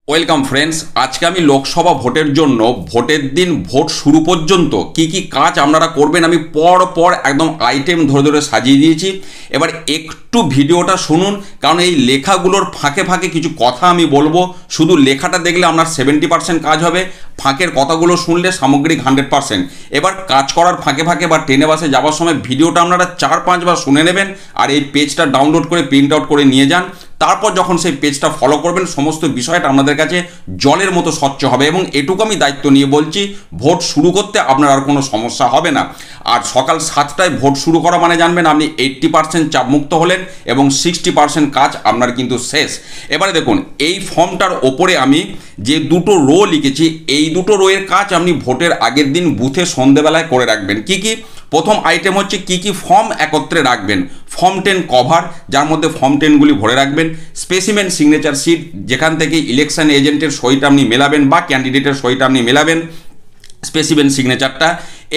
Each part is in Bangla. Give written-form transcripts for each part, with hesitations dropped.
ওয়েলকাম ফ্রেন্ডস, আজকে আমি লোকসভা ভোটের জন্য ভোটের দিন ভোট শুরু পর্যন্ত কি কি কাজ আপনারা করবেন আমি পর একদম আইটেম ধরে ধরে সাজিয়ে দিয়েছি। এবার একটু ভিডিওটা শুনুন, কারণ এই লেখাগুলোর ফাঁকে ফাঁকে কিছু কথা আমি বলবো। শুধু লেখাটা দেখলে আপনার 70% কাজ হবে, ফাঁকের কথাগুলো শুনলে সামগ্রিক 100%। এবার কাজ করার ফাঁকে ফাঁকে বা ট্রেনে বাসে যাওয়ার সময় ভিডিওটা আপনারা 4-5 বার শুনে নেবেন, আর এই পেজটা ডাউনলোড করে প্রিন্ট আউট করে নিয়ে যান। তারপর যখন সেই পেজটা ফলো করবেন, সমস্ত বিষয়টা আপনাদের কাছে জলের মতো স্বচ্ছ হবে। এবং এটুকু আমি দায়িত্ব নিয়ে বলছি, ভোট শুরু করতে আপনার আর কোনো সমস্যা হবে না। আর সকাল 7টায় ভোট শুরু করা মানে জানবেন আপনি 80% চাপমুক্ত হলেন এবং 60% কাজ আপনার কিন্তু শেষ। এবারে দেখুন, এই ফর্মটার ওপরে আমি যে দুটো রো লিখেছি, এই দুটো রোয়ের কাজ আপনি ভোটের আগের দিন বুথে সন্ধেবেলায় করে রাখবেন। কি কি? প্রথম আইটেম হচ্ছে কি কি ফর্ম একত্রে রাখবেন। ফর্ম 10 কভার, যার মধ্যে ফর্ম 10গুলি ভরে রাখবেন। স্পেসিমেন সিগনেচার শিট, যেখান থেকে ইলেকশন এজেন্টের সইটা আপনি মেলাবেন বা ক্যান্ডিডেটের সইটা আপনি মেলাবেন, স্পেসিমেন সিগনেচারটা।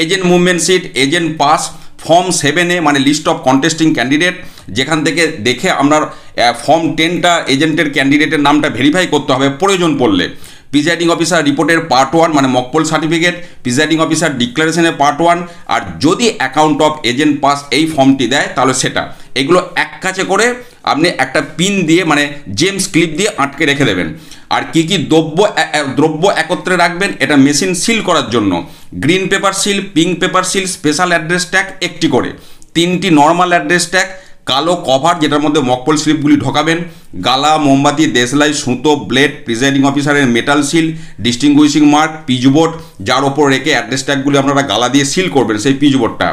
Agent movement sheet, agent pass. Form 7A মানে লিস্ট অফ কন্টেস্টিং ক্যান্ডিডেট, যেখান থেকে দেখে আপনার ফর্ম 10টা এজেন্টের ক্যান্ডিডেটের নামটা ভেরিফাই করতে হবে প্রয়োজন পড়লে। প্রিজাইডিং অফিসার রিপোর্টের পার্ট 1 মানে মকপোল সার্টিফিকেট, প্রিজাইডিং অফিসার ডিক্লারেশনের পার্ট 1, আর যদি অ্যাকাউন্ট অফ এজেন্ট পাস এই ফর্মটি দেয় তাহলে সেটা। এগুলো এক কাছে করে আপনি একটা পিন দিয়ে মানে জেমস ক্লিপ দিয়ে আটকে রেখে দেবেন। আর কি কি দ্রব্য একত্রে রাখবেন, এটা মেশিন সিল করার জন্য green paper seal, pink paper seal, special address tag একটি করে, 3টি নর্মাল অ্যাড্রেস ট্যাগ, কালো কভার যেটার মধ্যে মকপল স্লিপগুলি ঢোকাবেন, গালা, মোমবাতি, দেশলাই, সুতো, ব্লেড, প্রিজাইডিং অফিসারের মেটাল সিল, ডিস্টিংগুইশিং মার্ক, পিজবোর্ড, যার ওপর রেখে অ্যাড্রেস ট্যাগগুলি আপনারা গালা দিয়ে সিল করবেন সেই পিজবোর্ডটা,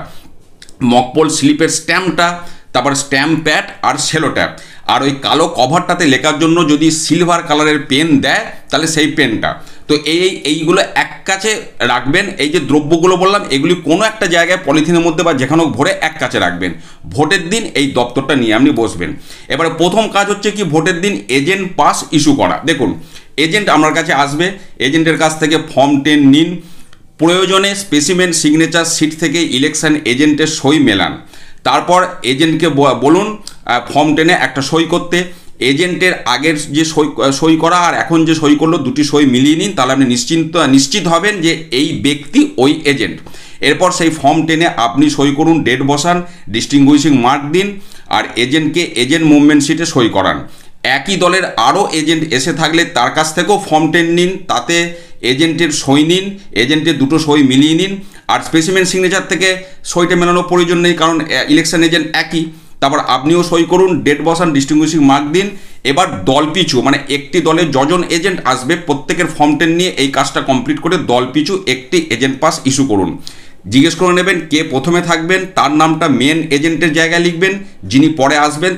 মকপল স্লিপের স্ট্যাম্পটা, তারপর স্ট্যাম্প প্যাড আর সেলো ট্যাপ। আর ওই কালো কভারটাতে লেখার জন্য যদি সিলভার কালারের পেন দেয় তাহলে সেই পেনটা। তো এইগুলো এক কাছে রাখবেন। এই যে দ্রব্যগুলো বললাম, এগুলি কোনো একটা জায়গায় পলিথিনের মধ্যে বা যেখানেও ভরে এক কাছে রাখবেন। ভোটের দিন এই দপ্তরটা নিয়ে আপনি বসবেন। এবারে প্রথম কাজ হচ্ছে কি, ভোটের দিন এজেন্ট পাস ইস্যু করা। দেখুন, এজেন্ট আমার কাছে আসবে, এজেন্টের কাছ থেকে ফর্ম 10 নিন। প্রয়োজনে স্পেসিমেন সিগনেচার শিট থেকে ইলেকশন এজেন্টের সই মেলান। তারপর এজেন্টকে বলুন ফর্ম 10-এ একটা সই করতে। এজেন্টের আগের যে সই করা আর এখন যে সই করলো, দুটি সই মিলিয়ে নিন, তাহলে আপনি নিশ্চিত হবেন যে এই ব্যক্তি ওই এজেন্ট। এরপর সেই ফর্ম 10-এ আপনি সই করুন, ডেট বসান, ডিস্টিংগুইশিং মার্ক দিন, আর এজেন্টকে এজেন্ট মুভমেন্ট শিটে সই করান। একই দলের আরও এজেন্ট এসে থাকলে তার কাছ থেকেও ফর্ম 10 নিন, তাতে এজেন্টের সই নিন, এজেন্টের দুটো সই মিলিয়ে নিন। আর স্পেসিমেন সিগনেচার থেকে সইটা মেলানোর প্রয়োজন নেই, কারণ ইলেকশন এজেন্ট একই। তারপর আপনিও সই করুন, ডেট বসান, ডিস্টিংগুইশিং মার্ক দিন। এবার দল পিছু মানে একটি দলে যজন এজেন্ট আসবে প্রত্যেকের ফর্ম 10 নিয়ে এই কাজটা কমপ্লিট করে দল পিছু একটি এজেন্ট পাস ইস্যু করুন। জিজ্ঞেস করে নেবেন কে প্রথমে থাকবেন, তার নামটা মেন এজেন্টের জায়গায় লিখবেন, যিনি পরে আসবেন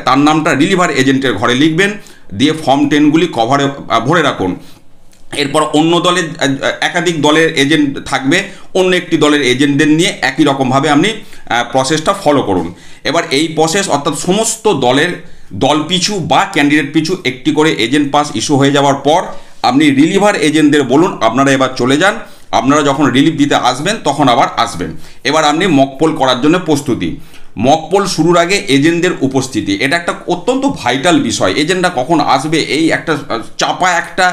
তার নামটা রিলিভার এজেন্টের ঘরে লিখবেন, দিয়ে ফর্ম 10গুলি কভারে ভরে রাখুন। এরপর অন্য দলের একাধিক দলের এজেন্ট থাকবে, অন্য একটি দলের এজেন্টদের নিয়ে একই রকমভাবে আপনি প্রসেসটা ফলো করুন। এবার এই প্রসেস অর্থাৎ সমস্ত দল পিছু বা ক্যান্ডিডেট পিছু একটি করে এজেন্ট পাস ইস্যু হয়ে যাওয়ার পর আপনি রিলিভার এজেন্টদের বলুন আপনারা এবার চলে যান। আপনারা যখন রিলিভ দিতে আসবেন তখন আবার আসবেন। এবার আপনি মকপোল করার জন্য প্রস্তুতি। মকপোল শুরুর আগে এজেন্টদের উপস্থিতি, এটা একটা অত্যন্ত ভাইটাল বিষয়। এজেন্টরা কখন আসবে এই একটা চাপা একটা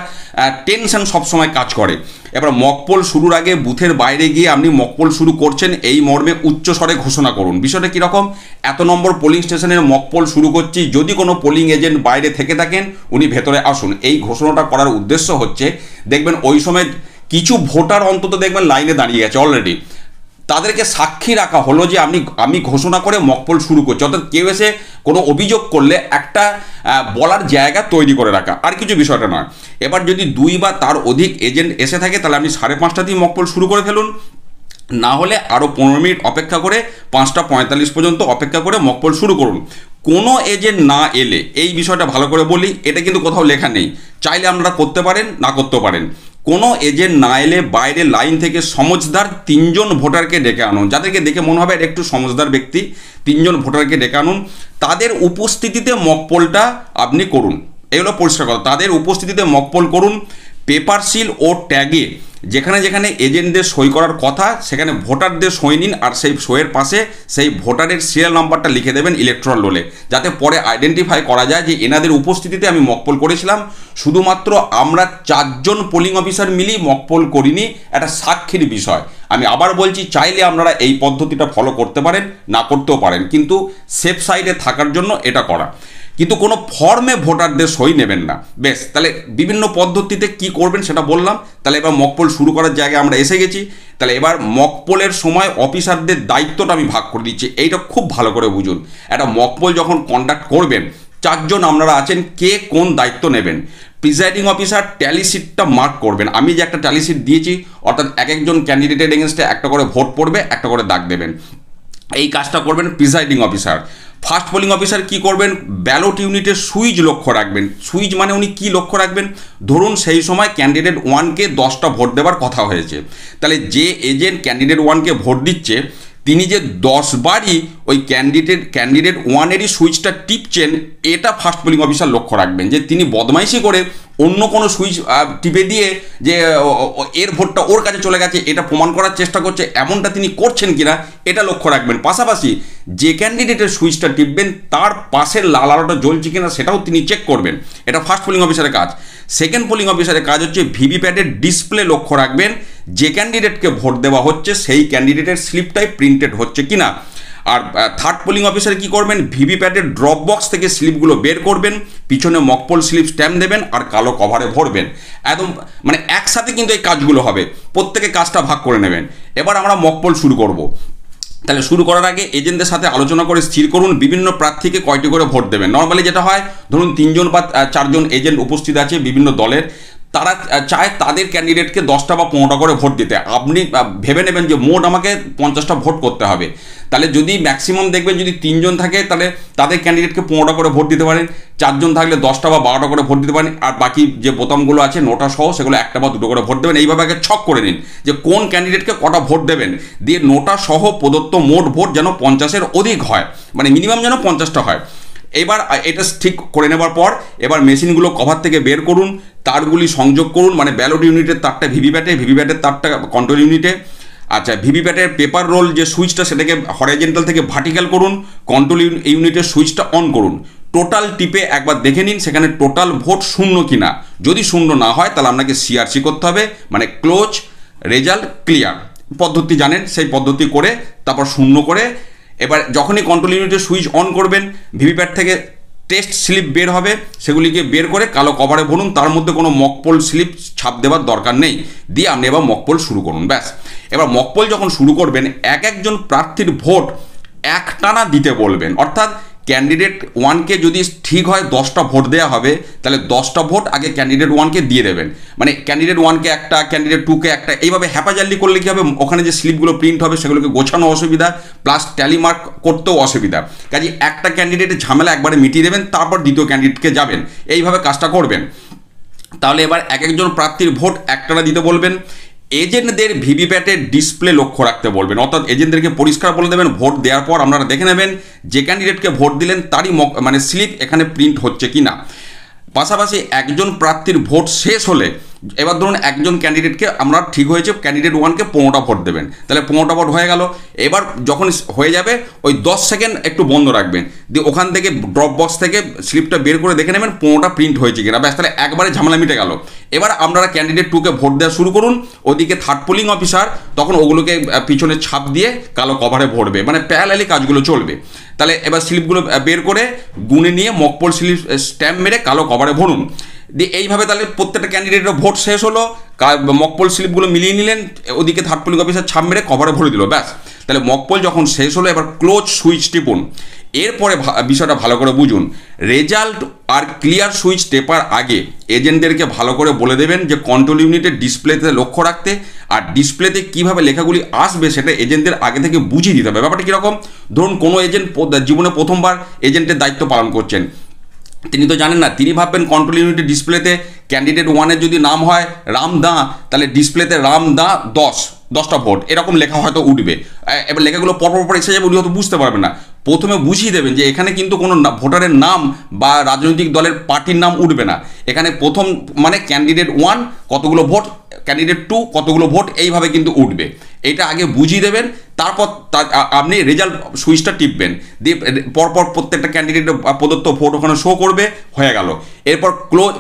টেনশন সবসময় কাজ করে। এবার মকপোল শুরুর আগে বুথের বাইরে গিয়ে আপনি মকপোল শুরু করছেন এই মর্মে উচ্চস্বরে ঘোষণা করুন। বিষয়টা কীরকম, এত নম্বর পোলিং স্টেশনের মকপোল শুরু করছি, যদি কোনো পোলিং এজেন্ট বাইরে থেকে থাকেন উনি ভেতরে আসুন। এই ঘোষণাটা করার উদ্দেশ্য হচ্ছে, দেখবেন ওই সময় কিছু ভোটার অন্তত দেখবেন লাইনে দাঁড়িয়ে আছে অলরেডি, তাদেরকে সাক্ষী রাখা হলো যে আমি ঘোষণা করে মকপোল শুরু করছি। অর্থাৎ কেউ এসে কোনো অভিযোগ করলে একটা বলার জায়গা তৈরি করে রাখা, আর কিছু বিষয়টা নয়। এবার যদি 2 বা তার অধিক এজেন্ট এসে থাকে তাহলে আপনি 5:30 মকপোল শুরু করে ফেলুন, না হলে আরও 15 মিনিট অপেক্ষা করে 5:45 পর্যন্ত অপেক্ষা করে মকপোল শুরু করুন। কোনো এজেন্ট না এলে, এই বিষয়টা ভালো করে বলি, এটা কিন্তু কোথাও লেখা নেই, চাইলে আপনারা করতে পারেন না করতেও পারেন। কোনো এজেন্ট না এলে বাইরে লাইন থেকে সমঝদার 3 জন ভোটারকে ডেকে আনুন, যাদেরকে দেখে মনে হবে একটু সমঝদার ব্যক্তি, 3 জন ভোটারকে ডেকে আনুন। তাদের উপস্থিতিতে মকপোলটা আপনি করুন। এগুলো পরিষ্কার কথা, তাদের উপস্থিতিতে মকপোল করুন। পেপার সিল ও ট্যাগে যেখানে যেখানে এজেন্টদের সই করার কথা সেখানে ভোটারদের সই নিন, আর সেই সইয়ের পাশে সেই ভোটারের সিরিয়াল নাম্বারটা লিখে দেবেন ইলেকট্রাল রোলে, যাতে পরে আইডেন্টিফাই করা যায় যে এনাদের উপস্থিতিতে আমি মকপোল করেছিলাম। শুধুমাত্র আমরা 4 জন পোলিং অফিসার মিলেই মকপোল করিনি, একটা সাক্ষীর বিষয়। আমি আবার বলছি, চাইলে আপনারা এই পদ্ধতিটা ফলো করতে পারেন, না করতেও পারেন, কিন্তু সেফ সাইডে থাকার জন্য এটা করা। কিন্তু কোনো ফর্মে ভোটারদের সই নেবেন না। বেশ, তাহলে বিভিন্ন পদ্ধতিতে কি করবেন সেটা বললাম। তাহলে এবার মকপোল শুরু করার জায়গায় আমরা এসে গেছি। তাহলে এবার মকপোলের সময় অফিসারদের দায়িত্বটা আমি ভাগ করে দিচ্ছি, এইটা খুব ভালো করে বুঝুন। একটা মকপোল যখন কন্ডাক্ট করবেন, 4 জন আপনারা আছেন, কে কোন দায়িত্ব নেবেন। প্রিজাইডিং অফিসার ট্যালি শিটটা মার্ক করবেন। আমি যে একটা ট্যালি শিট দিয়েছি, অর্থাৎ এক একজন ক্যান্ডিডেটের এগেনস্টে একটা করে ভোট পড়বে, একটা করে দাগ দেবেন। এই কাজটা করবেন presiding officer. First polling officer কি করবেন, ব্যালট ইউনিটের সুইচ লক্ষ্য রাখবেন। সুইচ মানে উনি কি লক্ষ্য রাখবেন, ধরুন সেই সময় ক্যান্ডিডেট 1কে 10টা ভোট দেওয়ার কথা হয়েছে, তাহলে যে এজেন্ট ক্যান্ডিডেট 1কে ভোট দিচ্ছে তিনি যে 10 বারই ওই ক্যান্ডিডেট 1-এরই সুইচটা টিপছেন, এটা ফার্স্ট পোলিং অফিসার লক্ষ্য রাখবেন। যে তিনি বদমাইশি করে অন্য কোনো সুইচ টিপে দিয়ে যে এর ভোটটা ওর কাছে চলে গেছে এটা প্রমাণ করার চেষ্টা করছে, এমনটা তিনি করছেন কিনা এটা লক্ষ্য রাখবেন। পাশাপাশি যে ক্যান্ডিডেটের সুইচটা টিপবেন তার পাশের লাল আলোটা জ্বলছে কিনা সেটাও তিনি চেক করবেন। এটা ফার্স্ট পোলিং অফিসারের কাজ। সেকেন্ড পোলিং অফিসারের কাজ হচ্ছে ভিভিপ্যাটের ডিসপ্লে লক্ষ্য রাখবেন, যে ক্যান্ডিডেটকে ভোট দেওয়া হচ্ছে সেই ক্যান্ডিডেটের স্লিপটাই প্রিন্টেড হচ্ছে কিনা। আর থার্ড পোলিং অফিসার কি করবেন, ভিভিপ্যাটের ড্রপ বক্স থেকে স্লিপগুলো বের করবেন, পিছনে মকপোল স্লিপ স্ট্যাম্প দেবেন আর কালো কভারে ভরবেন। একদম মানে একসাথে কিন্তু এই কাজগুলো হবে, প্রত্যেকে কাজটা ভাগ করে নেবেন। এবার আমরা মকপোল শুরু করব। তাহলে শুরু করার আগে এজেন্টদের সাথে আলোচনা করে স্থির করুন বিভিন্ন প্রার্থীকে কয়টি করে ভোট দেবেন। নর্মালি যেটা হয়, ধরুন 3 জন বা 4 জন এজেন্ট উপস্থিত আছে বিভিন্ন দলের, তারা চায় তাদের ক্যান্ডিডেটকে 10টা বা 15টা করে ভোট দিতে। আপনি ভেবে নেবেন যে মোট আমাকে 50টা ভোট করতে হবে, তাহলে যদি ম্যাক্সিমাম দেখবেন যদি 3 জন থাকে তাহলে তাদের ক্যান্ডিডেটকে 15টা করে ভোট দিতে পারেন, 4 জন থাকলে 10টা বা 12টা করে ভোট দিতে পারেন, আর বাকি যে বোতামগুলো আছে নোটা সহ সেগুলো 1টা বা 2টো করে ভোট দেবেন। এইভাবে আগে ছক করে নিন যে কোন ক্যান্ডিডেটকে কটা ভোট দেবেন, দিয়ে নোটা সহ প্রদত্ত মোট ভোট যেন 50-এর অধিক হয়, মানে মিনিমাম যেন 50টা হয়। এবার এটা ঠিক করে নেবার পর এবার মেশিনগুলো কভার থেকে বের করুন, তারগুলি সংযোগ করুন, মানে ব্যালট ইউনিটের তারটা ভিভিপ্যাটের তারটা কন্ট্রোল ইউনিটে। আচ্ছা, ভিভিপ্যাটের পেপার রোল যে সুইচটা সেটাকে হরাইজেন্টাল থেকে ভার্টিক্যাল করুন, কন্ট্রোল ইউনিটের সুইচটা অন করুন। টোটাল টিপে একবার দেখে নিন সেখানে টোটাল ভোট শূন্য কিনা। যদি শূন্য না হয় তাহলে আপনাকে সিআরসি করতে হবে, মানে ক্লোজ রেজাল্ট ক্লিয়ার পদ্ধতি জানেন, সেই পদ্ধতি করে তারপর শূন্য করে এবার যখনই কন্ট্রোল ইউনিটের সুইচ অন করবেন ভিভিপ্যাট থেকে টেস্ট স্লিপ বের হবে, সেগুলিকে বের করে কালো কভারে ভরুন। তার মধ্যে কোনো মকপোল স্লিপ ছাপ দেওয়ার দরকার নেই, দিয়ে আপনি এবার মকপোল শুরু করুন। ব্যাস, এবার মকপোল যখন শুরু করবেন এক একজন প্রার্থীর ভোট একটানা দিতে বলবেন। অর্থাৎ ক্যান্ডিডেট 1কে যদি ঠিক হয় 10টা ভোট দেওয়া হবে, তাহলে 10টা ভোট আগে ক্যান্ডিডেট 1কে দিয়ে দেবেন। মানে ক্যান্ডিডেট 1কে একটা, ক্যান্ডিডেট 2কে একটা, এইভাবে হ্যাপাজাল্লি করলে কী হবে, ওখানে যে স্লিপগুলো প্রিন্ট হবে সেগুলোকে গোছানো অসুবিধা, প্লাস ট্যালি মার্ক করতেও অসুবিধা। কাজে একটা ক্যান্ডিডেটের ঝামেলা একবারে মিটিয়ে দেবেন, তারপর দ্বিতীয় ক্যান্ডিডেটকে যাবেন, এইভাবে কাজটা করবেন। তাহলে এবার এক একজন প্রার্থীর ভোট একটানা দিতে বলবেন। এজেন্টদের ভিভিপ্যাটের ডিসপ্লে লক্ষ্য রাখতে বলবেন, অর্থাৎ এজেন্টদেরকে পরিষ্কার বলে দেবেন ভোট দেওয়ার পর আপনারা দেখে নেবেন যে ক্যান্ডিডেটকে ভোট দিলেন তারই মানে স্লিপ এখানে প্রিন্ট হচ্ছে কি না। পাশাপাশি একজন প্রার্থীর ভোট শেষ হলে এবার ধরুন একজন ক্যান্ডিডেটকে আমরা ঠিক হয়েছে ক্যান্ডিডেট 1কে 15টা ভোট দেবেন, তাহলে 15টা ভোট হয়ে গেল। এবার যখন হয়ে যাবে ওই 10 সেকেন্ড একটু বন্ধ রাখবেন, দিয়ে ওখান থেকে ড্রপ বক্স থেকে স্লিপটা বের করে দেখে নেবেন 15টা প্রিন্ট হয়েছে কিনা। ব্যাস, তাহলে একবারে ঝামেলা মিটে গেল। এবার আপনারা ক্যান্ডিডেট 2কে ভোট দেওয়া শুরু করুন। ওদিকে থার্ড পোলিং অফিসার তখন ওগুলোকে পিছনে ছাপ দিয়ে কালো কভারে ভরবে, মানে প্যারালালি কাজগুলো চলবে। তাহলে এবার স্লিপগুলো বের করে গুনে নিয়ে মকপোল স্লিপ স্ট্যাম্প মেরে কালো কভারে ভরুন। দিয়ে এইভাবে তাহলে প্রত্যেকটা ক্যান্ডিডেটের ভোট শেষ হলো, মকপোল স্লিপগুলো মিলিয়ে নিলেন, ওদিকে থার্ড পোলিং অফিসার ছাপ মেরে কভারে ভরে দিল। ব্যাস, তাহলে মকপোল যখন শেষ হলো এবার ক্লোজ সুইচ টিপুন। এরপরে বিষয়টা ভালো করে বুঝুন, রেজাল্ট আর ক্লিয়ার সুইচ টেপার আগে এজেন্টদেরকে ভালো করে বলে দেবেন যে কন্ট্রোল ইউনিটের ডিসপ্লেতে লক্ষ্য রাখতে, আর ডিসপ্লেতে কীভাবে লেখাগুলি আসবে সেটা এজেন্টদের আগে থেকে বুঝিয়ে দিতে হবে। ব্যাপারটা কীরকম, ধরুন কোনো এজেন্ট জীবনে প্রথমবার এজেন্টের দায়িত্ব পালন করছেন, তিনি তো জানেন না, তিনি ভাববেন কন্ট্রোল ইউনিটের ডিসপ্লেতে ক্যান্ডিডেট 1-এর যদি নাম হয় রাম দা, তাহলে ডিসপ্লেতে রাম দা 10টা ভোট এরকম লেখা হয়তো উঠবে। এবার লেখাগুলো পরপর এসে যাবে, উনি হয়তো বুঝতে পারবেন না। প্রথমে বুঝিয়ে দেবেন যে এখানে কিন্তু কোনো ভোটারের নাম বা রাজনৈতিক দলের পার্টির নাম উঠবে না, এখানে প্রথম মানে ক্যান্ডিডেট 1 কতগুলো ভোট ক্যান্ডিডেট 2 কতগুলো ভোট, এইভাবে কিন্তু উঠবে। এটা আগে বুঝিয়ে দেবেন, তারপর আপনি রেজাল্ট সুইচটা টিপবেন, দিয়ে পরপর প্রত্যেকটা ক্যান্ডিডেটের প্রদত্ত ভোট ওখানে শো করবে, হয়ে গেল। এরপর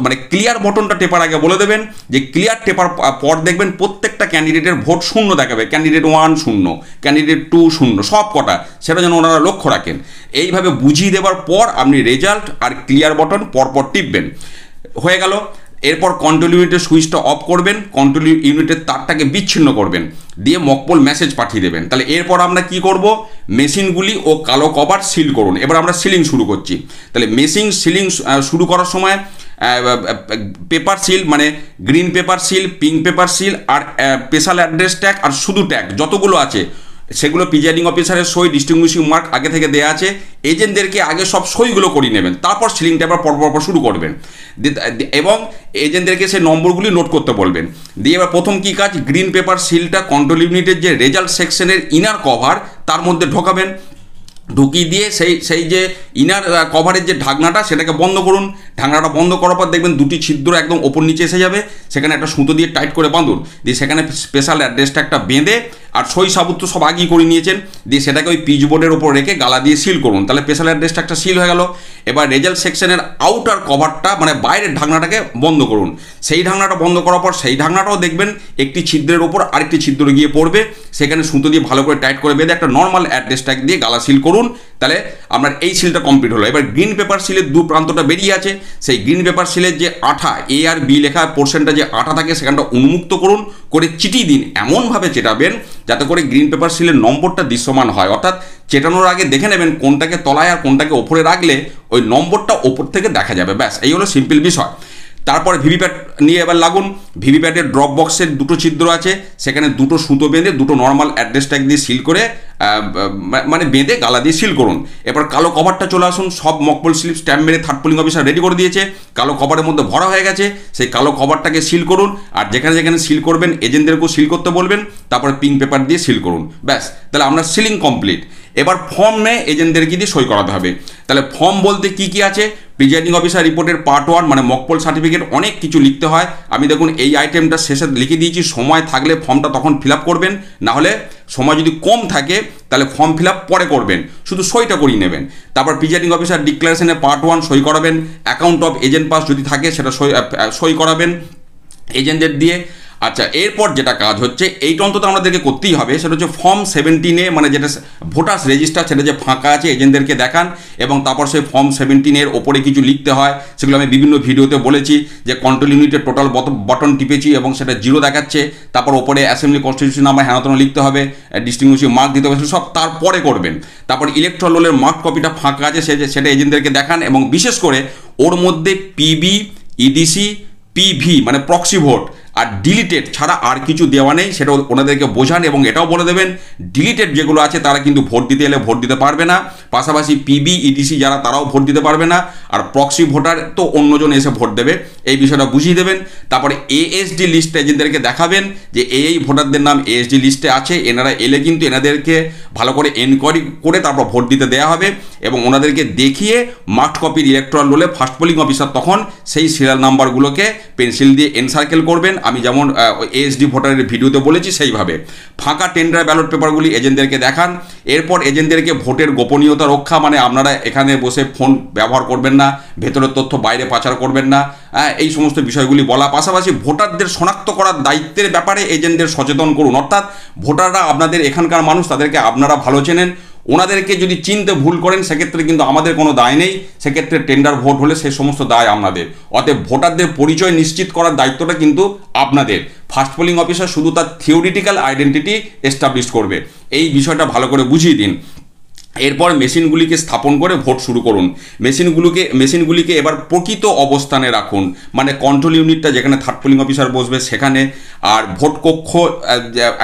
মানে ক্লিয়ার বটনটা টেপার আগে বলে দেবেন যে ক্লিয়ার টেপার পর দেখবেন প্রত্যেকটা ক্যান্ডিডেটের ভোট শূন্য দেখাবে, ক্যান্ডিডেট 1 শূন্য, ক্যান্ডিডেট 2 শূন্য, সব কটা, সেটা যেন ওনারা লক্ষ্য রাখেন। এইভাবে বুঝিয়ে দেওয়ার পর আপনি রেজাল্ট আর ক্লিয়ার বটন পরপর টিপবেন, হয়ে গেল। এরপর কন্ট্রোল ইউনিটের সুইচটা অফ করবেন, কন্ট্রোল ইউনিটের তারটাকে বিচ্ছিন্ন করবেন, দিয়ে মকপল মেসেজ পাঠিয়ে দেবেন। তাহলে এরপর আমরা কি করব, মেশিনগুলি ও কালো কভার সিল করুন। এবার আমরা সিলিং শুরু করছি। তাহলে মেশিন সিলিং শুরু করার সময় পেপার সিল, মানে green paper seal, pink paper seal, আর স্পেশাল অ্যাড্রেস ট্যাগ, আর শুধু ট্যাগ যতগুলো আছে সেগুলো প্রিজাইডিং অফিসারের সই, ডিস্টিংগুইশিং মার্ক আগে থেকে দেওয়া আছে। এজেন্টদেরকে আগে সব সইগুলো করিয়ে নেবেন, তারপর সিলিংটা আবার পরপর শুরু করবেন, এবং এজেন্টদেরকে সেই নম্বরগুলি নোট করতে বলবেন। দিয়ে এবার প্রথম কী কাজ, গ্রিন পেপার সিলটা কন্ট্রোল ইউনিটের যে রেজাল্ট সেকশনের ইনার কভার তার মধ্যে ঢোকাবেন, ঢুকিয়ে দিয়ে সেই যে ইনার কভারের যে ঢাকনাটা সেটাকে বন্ধ করুন। ঢাকনাটা বন্ধ করার পর দেখবেন দুটি ছিদ্র একদম ওপর নিচে এসে যাবে, সেখানে একটা সুতো দিয়ে টাইট করে বাঁধুন, দিয়ে সেখানে স্পেশাল অ্যাড্রেসটা একটা বেঁধে, আর সই সাবুত তো সব আগেই করে নিয়েছেন, দিয়ে সেটাকে ওই পিচ বোর্ডের ওপর রেখে গালা দিয়ে সিল করুন। তাহলে স্পেশাল অ্যাড্রেসটা একটা সিল হয়ে গেল। এবার রেজাল্ট সেকশনের আউটার কভারটা, মানে বাইরের ঢাকনাটাকে বন্ধ করুন। সেই ঢাকনাটা বন্ধ করার পর সেই ঢাকনাটাও দেখবেন একটি ছিদ্রের ওপর আরেকটি ছিদ্র গিয়ে পড়বে, সেখানে সুতো দিয়ে ভালো করে টাইট করে বেঁধে একটা নর্মাল অ্যাড্রেস ট্যাগ দিয়ে গালা সিল করুন। তাহলে আপনার এই সিলটা কমপ্লিট হলো। এবার গ্রিন পেপার সিলের দু প্রান্তটা বেরিয়ে আছে, সেই গ্রিন পেপার সিলের যে আঠা, এ আর বি লেখা পোর্শনটা যে আঠা থাকে সেখানটা উন্মুক্ত করুন, করে চিটিয়ে দিন। এমনভাবে চেটাবেন যাতে করে গ্রিন পেপার সিলের নম্বরটা দৃশ্যমান হয়, অর্থাৎ চেটানোর আগে দেখে নেবেন কোনটাকে তলায় আর কোনটাকে ওপরে রাখলে ওই নম্বরটা ওপর থেকে দেখা যাবে। ব্যাস, এই হলো সিম্পল বিষয়। তারপরে ভিভিপ্যাট নিয়ে এবার লাগুন। ভিভিপ্যাটের ড্রপ বক্সের দুটো ছিদ্র আছে, সেখানে দুটো সুতো বেঁধে দুটো নর্মাল অ্যাড্রেস ট্যাগ দিয়ে সিল করে, মানে বেঁধে গালা দিয়ে সিল করুন। এবার কালো কভারটা চলে আসুন, সব মকপল স্লিপ স্ট্যাম্প মেরে থার্ড পোলিং অফিসার রেডি করে দিয়েছে, কালো কভারের মধ্যে ভরা হয়ে গেছে। সেই কালো কভারটাকে সিল করুন, আর যেখানে যেখানে সিল করবেন এজেন্টদেরকেও সিল করতে বলবেন, তারপরে পিঙ্ক পেপার দিয়ে সিল করুন। ব্যাস, তাহলে আপনার সিলিং কমপ্লিট। এবার ফর্মে এজেন্টদেরকে দিয়ে সই করাতে হবে। তাহলে ফর্ম বলতে কি কি আছে, প্রিজাইডিং অফিসার রিপোর্টের পার্ট 1 মানে মকপল সার্টিফিকেট, অনেক কিছু লিখতে হয়। আমি দেখুন এই আইটেমটা শেষে লিখে দিয়েছি, সময় থাকলে ফর্মটা তখন ফিল আপ করবেন, না হলে সময় যদি কম থাকে তাহলে ফর্ম ফিল আপ পরে করবেন, শুধু সইটা করিয়ে নেবেন। তারপর প্রিজাইডিং অফিসার ডিক্লারেশনে পার্ট 1 সই করাবেন, অ্যাকাউন্ট অফ এজেন্ট পাস যদি থাকে সেটা সই করাবেন এজেন্টদের দিয়ে। আচ্ছা, এরপর যেটা কাজ হচ্ছে, এইটা অন্তত আমাদেরকে করতেই হবে, সেটা হচ্ছে ফর্ম 17A, মানে যেটা ভোটার্স রেজিস্টার, সেটা যে ফাঁকা আছে এজেন্টদেরকে দেখান, এবং তারপর সেই ফর্ম 17 ওপরে কিছু লিখতে হয়, সেগুলো আমি বিভিন্ন ভিডিওতে বলেছি যে কন্ট্রোল ইউনিটের টোটাল বটন টিপেছি এবং সেটা 0 দেখাচ্ছে, তারপর ওপরে অ্যাসেম্বলি কনস্টিটিউশন নাম্বার হেনতন লিখতে হবে, ডিস্টিংগুইশিং মার্ক দিতে হবে, সব তারপরে করবেন। তারপর ইলেকট্রাল রোলের মার্ক কপিটা ফাঁকা আছে সেটা এজেন্টদেরকে দেখান, এবং বিশেষ করে ওর মধ্যে পিবি, ইডিসি, পিভি মানে প্রক্সি ভোট আর ডিলিটেড ছাড়া আর কিছু দেওয়া নেই, সেটা ওনাদেরকে বোঝান, এবং এটাও বলে দেবেন ডিলিটেড যেগুলো আছে তারা কিন্তু ভোট দিতে এলে ভোট দিতে পারবে না, পাশাপাশি পিবি, ইডিসি যারা তারাও ভোট দিতে পারবে না, আর প্রক্সি ভোটার তো অন্যজন এসে ভোট দেবে, এই বিষয়টা বুঝিয়ে দেবেন। তারপরে এএসডি লিস্টে এজেন্টদেরকে দেখাবেন যে এই ভোটারদের নাম এএসডি লিস্টে আছে, এনারা এলে কিন্তু এনাদেরকে ভালো করে এনকোয়ারি করে তারপর ভোট দিতে দেওয়া হবে, এবং ওনাদেরকে দেখিয়ে মার্কড কপির ইলেকট্রাল রোলে ফার্স্ট পোলিং অফিসার তখন সেই সিরিয়াল নাম্বারগুলোকে পেন্সিল দিয়ে এনসার্কেল করবেন, আমি যেমন এএসডি ভোটারের ভিডিওতে বলেছি সেইভাবে। ফাঁকা টেন্ডার ব্যালট পেপারগুলি এজেন্টদেরকে দেখান। এরপর এজেন্টদেরকে ভোটের গোপনীয়তা রক্ষা, মানে আপনারা এখানে বসে ফোন ব্যবহার করবেন না, ভেতরের তথ্য বাইরে পাচার করবেন না, এই সমস্ত বিষয়গুলি বলা, পাশাপাশি ভোটারদের শনাক্ত করার দায়িত্বের ব্যাপারে এজেন্টদের সচেতন করুন, অর্থাৎ ভোটাররা আপনাদের এখানকার মানুষ, তাদেরকে আপনারা ভালো চেনেন, ওনাদেরকে যদি চিনতে ভুল করেন সেক্ষেত্রে কিন্তু আমাদের কোনো দায় নেই, সেক্ষেত্রে টেন্ডার ভোট হলে সেই সমস্ত দায় আপনাদের। অতএব ভোটারদের পরিচয় নিশ্চিত করার দায়িত্বটা কিন্তু আপনাদের। ফার্স্ট পোলিং অফিসার শুধু তার থিওরিটিক্যাল আইডেন্টিটি এস্টাবলিশ করবে, এই বিষয়টা ভালো করে বুঝিয়ে দিন। এরপর মেশিনগুলিকে স্থাপন করে ভোট শুরু করুন। মেশিনগুলিকে এবার প্রকৃত অবস্থানে রাখুন, মানে কন্ট্রোল ইউনিটটা যেখানে থার্ড পোলিং অফিসার বসবে সেখানে, আর ভোট কক্ষ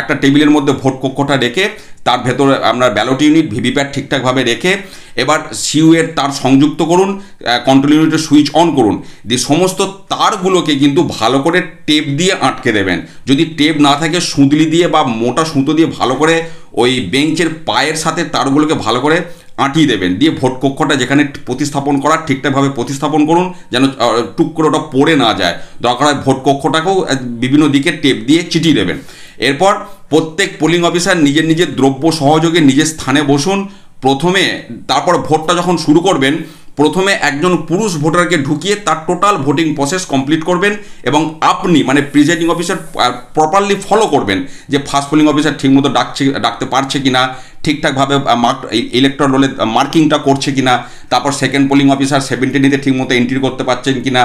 একটা টেবিলের মধ্যে ভোট কক্ষটা রেখে তার ভেতরে আপনার ব্যালট ইউনিট, ভিভিপ্যাট ঠিকঠাকভাবে রেখে এবার সিইউয়ের তার সংযুক্ত করুন, কন্ট্রোল ইউনিটের সুইচ অন করুন, দিয়ে সমস্ত তারগুলোকে কিন্তু ভালো করে টেপ দিয়ে আটকে দেবেন। যদি টেপ না থাকে সুতলি দিয়ে বা মোটা সুতো দিয়ে ভালো করে ওই বেঞ্চের পায়ের সাথে তারগুলোকে ভালো করে আঁটিয়ে দেবেন, দিয়ে ভোট কক্ষটা যেখানে প্রতিস্থাপন করার ঠিকঠাকভাবে প্রতিস্থাপন করুন, যেন টুক করে ওটা পড়ে না যায়। দরকার হয় ভোট কক্ষটাকেও বিভিন্ন দিকে টেপ দিয়ে চিটিয়ে দেবেন। এরপর প্রত্যেক পোলিং অফিসার নিজের নিজের দ্রব্য সহযোগে নিজের স্থানে বসুন প্রথমে। তারপর ভোটটা যখন শুরু করবেন, প্রথমে একজন পুরুষ ভোটারকে ঢুকিয়ে তার টোটাল ভোটিং প্রসেস কমপ্লিট করবেন, এবং আপনি মানে প্রিজাইডিং অফিসার প্রপারলি ফলো করবেন যে ফার্স্ট পোলিং অফিসার ঠিকমতো ডাকতে পারছে কিনা, ঠিকঠাকভাবে ইলেকট্রাল রোলে মার্কিংটা করছে কিনা, তারপর সেকেন্ড পোলিং অফিসার 70 ঠিকমতো এন্ট্রি করতে পারছেন কিনা,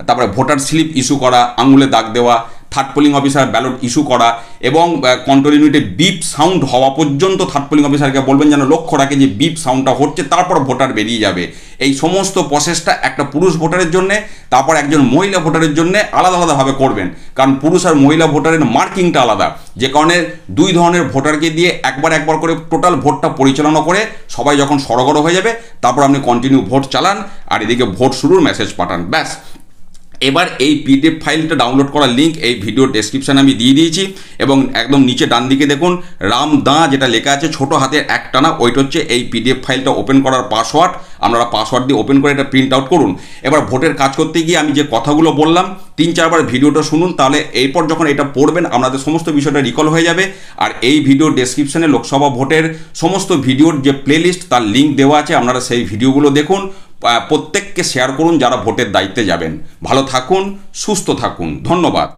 তারপরে ভোটার স্লিপ ইস্যু করা, আঙুলে দাগ দেওয়া, third polling officer ballot issue করা, এবং কন্ট্রোল ইউনিটে বিপ সাউন্ড হওয়া পর্যন্ত থার্ড পোলিং অফিসারকে বলবেন যেন লক্ষ্য রাখে যে বিপ সাউন্ডটা হচ্ছে, তারপর ভোটার বেরিয়ে যাবে। এই সমস্ত প্রসেসটা একটা পুরুষ ভোটারের জন্যে, তারপর একজন মহিলা ভোটারের জন্য আলাদা আলাদাভাবে করবেন, কারণ পুরুষ আর মহিলা ভোটারের মার্কিংটা আলাদা। যে কারণে দুই ধরনের ভোটারকে দিয়ে একবার করে টোটাল ভোটটা পরিচালনা করে সবাই যখন সরগড় হয়ে যাবে, তারপর আপনি কন্টিনিউ ভোট চালান আর এদিকে ভোট শুরুর মেসেজ পাঠান, ব্যাস। এবার এই পিডিএফ ফাইলটা ডাউনলোড করার লিঙ্ক এই ভিডিও ডেসক্রিপশানে আমি দিয়ে দিয়েছি, এবং একদম নিচে ডান দিকে দেখুন রামদা যেটা লেখা আছে ছোটো হাতের একটানা, ওইটা হচ্ছে এই পিডিএফ ফাইলটা ওপেন করার পাসওয়ার্ড। আপনারা পাসওয়ার্ড দিয়ে ওপেন করে এটা প্রিন্ট আউট করুন। এবার ভোটের কাজ করতে গিয়ে আমি যে কথাগুলো বললাম 3-4বার ভিডিওটা শুনুন, তাহলে এরপর যখন এটা পড়বেন আপনাদের সমস্ত বিষয়টা রিকল হয়ে যাবে। আর এই ভিডিও ডেসক্রিপশানে লোকসভা ভোটের সমস্ত ভিডিওর যে প্লেলিস্ট তার লিঙ্ক দেওয়া আছে, আপনারা সেই ভিডিওগুলো দেখুন। প্রত্যেককে শেয়ার করুন যারা ভোটের দায়িত্বে যাবেন। ভালো থাকুন, সুস্থ থাকুন, ধন্যবাদ।